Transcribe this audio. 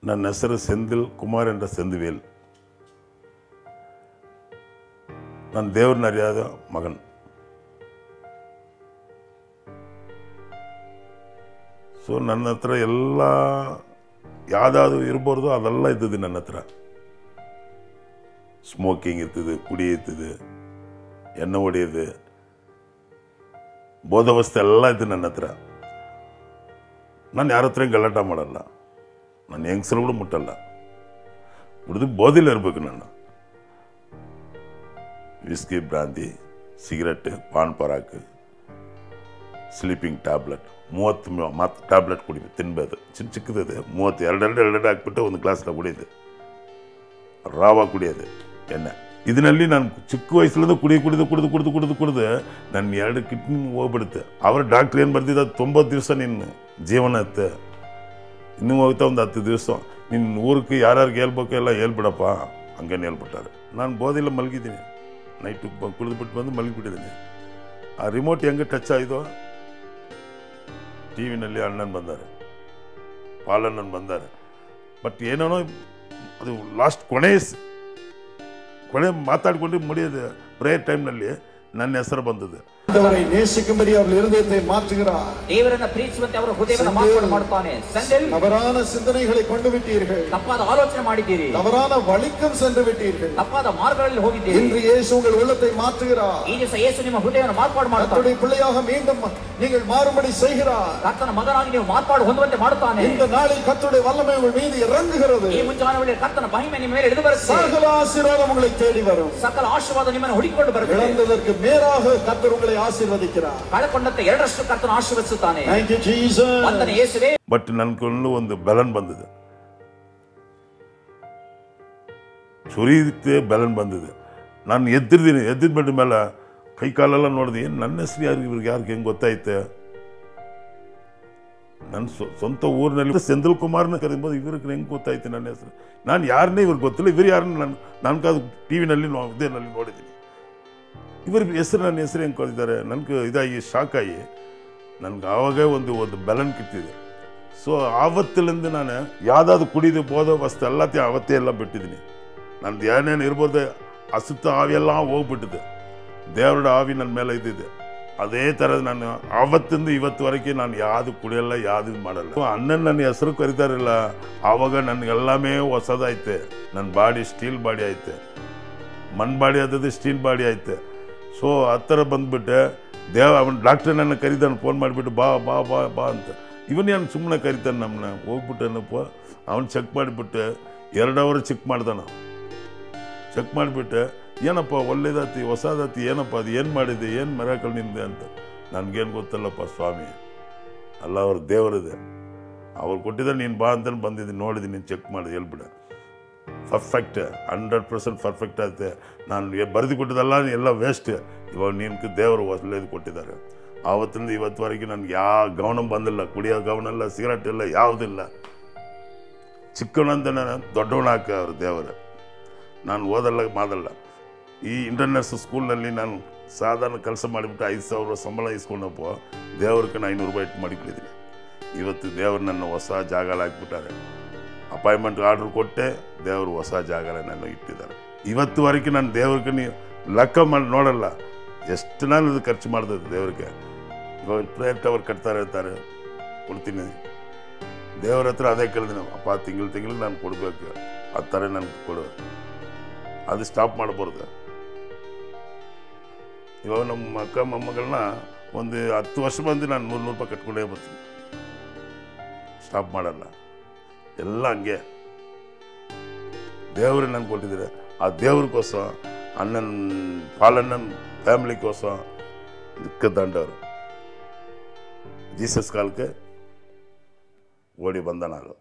ನನ್ನ ಹೆಸರು ಸೆಂದಿಲ್ ಕುಮಾರ್ ಎಂದ ಸೆಂದುವೇಲ್. ನಾನು ದೇವ್ರನ್ನ ಅರಿಯಾದ ಮಗನ್. ಸೊ ನನ್ನ ಹತ್ರ ಎಲ್ಲ ಯಾವ್ದಾದ್ರು ಇರ್ಬಾರ್ದು ಅದೆಲ್ಲ ಇದ್ದದ್ದು ನನ್ನ ಹತ್ರ. ಸ್ಮೋಕಿಂಗ್ ಇರ್ತದೆ, ಕುಡಿ ಇರ್ತದೆ, ಎಣ್ಣೆ ಹೊಡೆಯೋದು, ಬೋಧವಸ್ತು ಎಲ್ಲ ಇದ್ದು ನನ್ನ ಹತ್ರ. ನಾನು ಯಾರ ಹತ್ರ ಗಲಾಟ ಮಾಡಲ್ಲ, ನಾನು ಹೆಂಗಸರುಗಳು ಮುಟ್ಟಲ್ಲ. ಹುಡ್ದು ಬೋಧಿಲ್ಲ ಇರ್ಬೇಕು. ನಾನು whisky, brandy, cigarette, Pan Parag, sleeping tablet 30 tablet ಕುಡಿಬೇಕು, ತಿನ್ಬೇಕು. ಚಿಕ್ಕದಿದೆ 30 ಎರಡು ಹಾಕ್ಬಿಟ್ಟು ಒಂದು ಗ್ಲಾಸ್ನ ಕುಡಿಯೋದು, ರಾವ ಕುಡಿಯೋದು ಎಣ್ಣೆ. ಇದರಲ್ಲಿ ನಾನು ಚಿಕ್ಕ ವಯಸ್ಸಲ್ಲಿಂದ ಕುಡಿದು ನನ್ನ 2 ಕಿಡ್ನಿ ಹೋಗ್ಬಿಡುತ್ತೆ. ಅವರ ಡಾಕ್ಟ್ರ್ ಏನು ಬರ್ದಿದ್ದ, 90 ದಿವಸ ನಿನ್ನ ಜೀವನ ಇತ್ತೆ, ಇನ್ನೂ ಹೋಗ್ತಾ ಒಂದು 10 ದಿವಸ ನಿನ್ನ ಊರಿಗೆ ಯಾರ್ಯಾರಿಗೆ ಹೇಳ್ಬೇಕು ಎಲ್ಲ ಹೇಳ್ಬಿಡಪ್ಪ, ಹಂಗೇನು ಹೇಳ್ಬಿಟ್ಟಾರೆ. ನಾನು ಬೋಧಿಲ್ಲ ಮಲಗಿದ್ದೀನಿ, ನೈಟು ಕುಡಿದ್ಬಿಟ್ಟು ಬಂದು ಮಲಗಿಬಿಟ್ಟಿದ್ದೀನಿ. ಆ ರಿಮೋಟ್ ಹೆಂಗೆ ಟಚ್ ಆಯಿತು, ಟಿ ವಿನಲ್ಲಿ ಅಣ್ಣನ ಬಂದಾರೆ, ಪಾಲಣ್ಣನ ಬಂದಾರೆ. ಬಟ್ ಏನೋ ಅದು ಲಾಸ್ಟ್ ಕೊನೆ ಮಾತಾಡ್ಕೊಂಡು ಮುಡಿಯೋದು ಪ್ರೇಯರ್ ಟೈಮ್ನಲ್ಲಿ ನನ್ನ ಹೆಸರು ಬಂದದ್ದು. அவரை நேசிக்கும்படி அவர் இருதயத்தை மாற்றுகிறார். தேவரನ್ನ ಪ್ರೀತಿಸುವಂತೆ ಅವರ ಹೃದಯವನ್ನು ಮಾರ್ಪಾಡು ಮಾಡುತ್ತಾನೆ. ಸೆಂದಿಲ್, தவறான சிந்தனைகளை கொண்டு விட்டீர்கள், ತಪ್ಪಾದ ಆಲೋಚನೆ ಮಾಡಿದ್ದೀರಿ, தவறான வழிக்கும் சென்று விட்டீர்கள், ತಪ್ಪಾದ ಮಾರ್ಗಗಳಲ್ಲಿ ಹೋಗಿದ್ದೀರಿ. இன்று இயேசு உங்கள் உள்ளத்தை மாற்றுகிறார். ಈ ದಿವಸ ಯೇಸು ನಿಮ್ಮ ಹೃದಯವನ್ನು ಮಾರ್ಪಾಡು ಮಾಡುತ್ತಾನೆ. கர்த்தருடைய பிள்ளையாக மீண்டும் நீங்கள் மாறும்படி செய்கிறார். ಕರ್ತನ ಮಗನಾಗಿ ನೀವು ಮಾರ್ಪಾಡು ಹೊಂದುವಂತೆ ಮಾಡುತ್ತಾನೆ. இந்த நாளில் கர்த்தருடைய வல்லமை உங்கள் மீது இறங்குகிறது. ಈ ಮುಂಜಾನೆ ವೇಳೆ ಕರ್ತನ ಮಹಿಮೆ ನಿಮ್ಮ ಮೇಲೆ ಇಳಿದು ಬರುತ್ತದೆ. சகல ஆசீர்வாதம் உங்களை தேடி வரும். ಸಕಲ ಆಶೀರ್ವಾದ ನಿಮ್ಮನ್ನು ಹುಡುಕಿಕೊಂಡು ಬರುತ್ತದೆ. இழந்ததற்கு மேலாக கர்த்தர் உங்களை ஆசீர்வதிக்கிறார். ಕಳೆಕೊಂಡಂತೆ 2ರಷ್ಟು ಕರ್ತನ ಆಶೀರ್ವದಿಸುತ್ತಾನೆ. Thank you Jesus. ವಂದನೆ ಯೇಸುವೇ. ಬಟ್ ನನ್ಕೊಂಡು ಒಂದು ಬೆಲನ್ ಬಂದಿದೆ, ಸುರಿದಕ್ಕೆ ಬೆಲನ್ ಬಂದಿದೆ. ನಾನು ಎದ್ದಿರ್ತೀನಿ, ಎದ್ದಿದ್ಬಿಟ್ಟ ಮೇಲೆ ಕೈ ಕಾಲೆಲ್ಲ ನೋಡಿದೆ, ಏನು ನನ್ನ ಹೆಸರು ಇವ್ರಿಗೆ ಹೆಂಗೆ ಗೊತ್ತಾಯ್ತೆ. ನನ್ನ ಸ್ವಂತ ಊರಿನಲ್ಲಿ ಸೆಂದಿಲ್ ಕುಮಾರ್ನ ಕರೀಬೋದು, ಇವ್ರಿಗೆ ಹೆಂಗೆ ಗೊತ್ತಾಯ್ತು ನನ್ನ ಹೆಸರು. ನಾನು ಯಾರನ್ನೇ ಇವ್ರಿಗೆ ಗೊತ್ತಿಲ್ಲ, ಇವ್ರು ಯಾರನ್ನ ನಾನು ಕಾದು ಟಿ ವಿನಲ್ಲಿ ಇದೇನಲ್ಲಿ ನೋಡಿದ್ದೀನಿ. ಇವ್ರ ಹೆಸರು ನನ್ನ ಹೆಸರು ಹೆಂಗೆ ಕರೀತಾರೆ, ನನಗೆ ಇದಾಗಿ ಶಾಕ್ ಆಗಿ ನನಗೆ ಆವಾಗ ಒಂದು ಬೆಲನ್ ಕಿತ್ತಿದೆ. ಸೊ ಆವತ್ತಿಲಿಂದ ನಾನು ಯಾವುದಾದ್ರು ಕುಡಿದು ಬೋಧೋ ವಸ್ತು ಅವತ್ತೇ ಎಲ್ಲ ಬಿಟ್ಟಿದ್ದೀನಿ. ನಂದು ಏನೇನು ಇರ್ಬೋದು ಅಸುತ್ತ ಆವಿಯೆಲ್ಲ ಹೋಗ್ಬಿಟ್ಟಿದೆ. ದೇವರ ಆವಿ ನನ್ನ ಮೇಲೆ ಇದ್ದಿದೆ. ಅದೇ ಥರ ನಾನು ಆವತ್ತಿಂದ ಇವತ್ತುವರೆಗೆ ನಾನು ಯಾವುದು ಕುಡಿಯಲ್ಲ, ಯಾವುದು ಮಾಡಲ್ಲ. ಅಣ್ಣನ ನನ್ನ ಹೆಸರು ಕರಿತಾರಿಲ್ಲ, ಆವಾಗ ನನಗೆಲ್ಲಮೇ ಹೊಸದೈತೆ. ನನ್ನ ಬಾಡಿ ಸ್ಟೀಲ್ ಬಾಡಿ ಐತೆ, ಮಣ್ಣು ಬಾಡಿ ಆದದ್ದು ಸ್ಟೀಲ್ ಬಾಡಿ ಐತೆ. ಸೊ ಆ ಥರ ಬಂದುಬಿಟ್ಟೆ. ಅವನು ಡಾಕ್ಟ್ರ್ ನನ್ನ ಕರೀತಾನೆ, ಫೋನ್ ಮಾಡಿಬಿಟ್ಟು ಬಾ ಬಾ ಬಾ ಬಾ ಅಂತ. ಇವನು ಏನು ಸುಮ್ಮನೆ ಕರೀತಾನೆ ನಮ್ಮನ್ನ. ಹೋಗ್ಬಿಟ್ಟನಪ್ಪ, ಅವನು ಚೆಕ್ ಮಾಡಿಬಿಟ್ಟೆ, 2 ಅವರ್ ಚೆಕ್ ಮಾಡ್ದಾನ. ಚೆಕ್ ಮಾಡಿಬಿಟ್ಟೆ, ಏನಪ್ಪ ಒಳ್ಳೇದಾತಿ ಹೊಸದಾತಿ, ಏನಪ್ಪ ಅದು ಏನು ಮಾಡಿದೆ, ಏನು ಮಿರಾಕಲ್ ನಿಂದೆ ಅಂತ. ನನಗೇನು ಗೊತ್ತಲ್ಲಪ್ಪ ಸ್ವಾಮಿ, ಅಲ್ಲ ಅವ್ರ ದೇವರಿದೆ, ಅವ್ರು ಕೊಟ್ಟಿದ್ದ ನೀನು ಬಾ ಅಂತ ಬಂದಿದ್ದೀನಿ, ನೋಡಿದ್ದೀನಿ, ಚೆಕ್ ಮಾಡಿದೆ, ಹೇಳ್ಬಿಡ ಪರ್ಫೆಕ್ಟ್ 100% ಪರ್ಫೆಕ್ಟ್ ಆಗುತ್ತೆ. ನಾನು ಬರೆದು ಕೊಟ್ಟಿದ್ದಲ್ಲ ಎಲ್ಲ ವೇಸ್ಟ್. ಇವಾಗ ನೀನು ದೇವರು ಒಳ್ಳೆಯದು ಕೊಟ್ಟಿದ್ದಾರೆ. ಆವತ್ತಿಂದ ಇವತ್ತುವರೆಗೆ ನನಗೆ ಯಾವ ಗಮನ ಬಂದಿಲ್ಲ, ಕುಡಿಯೋ ಗಮನ ಇಲ್ಲ, ಸಿಗರೆಟ್ ಇಲ್ಲ, ಯಾವುದಿಲ್ಲ. ಚಿಕ್ಕವನಂತ ನಾನು ದೊಡ್ಡವನ ಹಾಕ ಅವರು ದೇವರು. ನಾನು ಓದಲ್ಲ ಮಾದಲ್ಲ. ಈ ಇಂಟರ್ನ್ಯಾಷನಲ್ ಸ್ಕೂಲ್ನಲ್ಲಿ ನಾನು ಸಾಧಾರಣ ಕೆಲಸ ಮಾಡಿಬಿಟ್ಟು 5,000 ಸಂಬಳ ಇಸ್ಕೊಂಡಪ್ಪ ದೇವ್ರಿಗೆ 500 ರೂಪಾಯಿ ಇಟ್ಟು ಮಾಡಿಬಿಟ್ಟಿದ್ದೀನಿ. ಇವತ್ತು ದೇವರು ನನ್ನ ಹೊಸ ಜಾಗ ಹಾಕ್ಬಿಟ್ಟಾರೆ. ಅಪಾಯಿಂಟ್ಮೆಂಟ್ ಆರ್ಡ್ರ್ ಕೊಟ್ಟೆ, ದೇವರು ಹೊಸ ಜಾಗ ನನ್ನ ಇಟ್ಟಿದ್ದಾರೆ. ಇವತ್ತುವರೆಗೆ ನಾನು ದೇವ್ರಿಗೆ ಲೆಕ್ಕ ಮಾಡಿ ನೋಡಲ್ಲ ಎಷ್ಟು ನಾನು ಅದು ಖರ್ಚು ಮಾಡ್ತದೆ ದೇವ್ರಿಗೆ. ಇವಾಗ ಪ್ರೇಯರ್ ಟವರ್ ಕಟ್ತಾರೆ ಇರ್ತಾರೆ, ಕೊಡ್ತೀನಿ. ದೇವ್ರ ಹತ್ರ ಅದೇ ಕೇಳಿದೆ, ಅಪ್ಪ ತಿಂಗಳು ನಾನು ಕೊಡಬೇಕು, ಆ ಥರ ನನಗೆ ಕೊಡು. ಅದು ಸ್ಟಾಪ್ ಮಾಡಬಾರ್ದು. ಇವಾಗ ನಮ್ಮ ಅಕ್ಕ ಮೊಮ್ಮಗಳನ್ನ ಒಂದು 10 ವರ್ಷ ಬಂದು ನಾನು 100 ರೂಪಾಯಿ ಕಟ್ಕೊಂಡೇ ಬರ್ತೀನಿ. ಸ್ಟಾಪ್ ಮಾಡಲ್ಲ, ಎಲ್ಲ ಹಂಗೆ. ದೇವರು ನನಗೆ ಕೊಟ್ಟಿದ್ದಾರೆ. ಆ ದೇವ್ರಿಗೋಸ್ಕರ ಅಣ್ಣನ ಪಾಲಣ್ಣನ ಫ್ಯಾಮಿಲಿಗೋಸ್ಕರ ದಿಕ್ಕದಂಡವರು ಜೀಸಸ್ ಕಾಲಕ್ಕೆ ಓಡಿ ಬಂದ ನಾನು.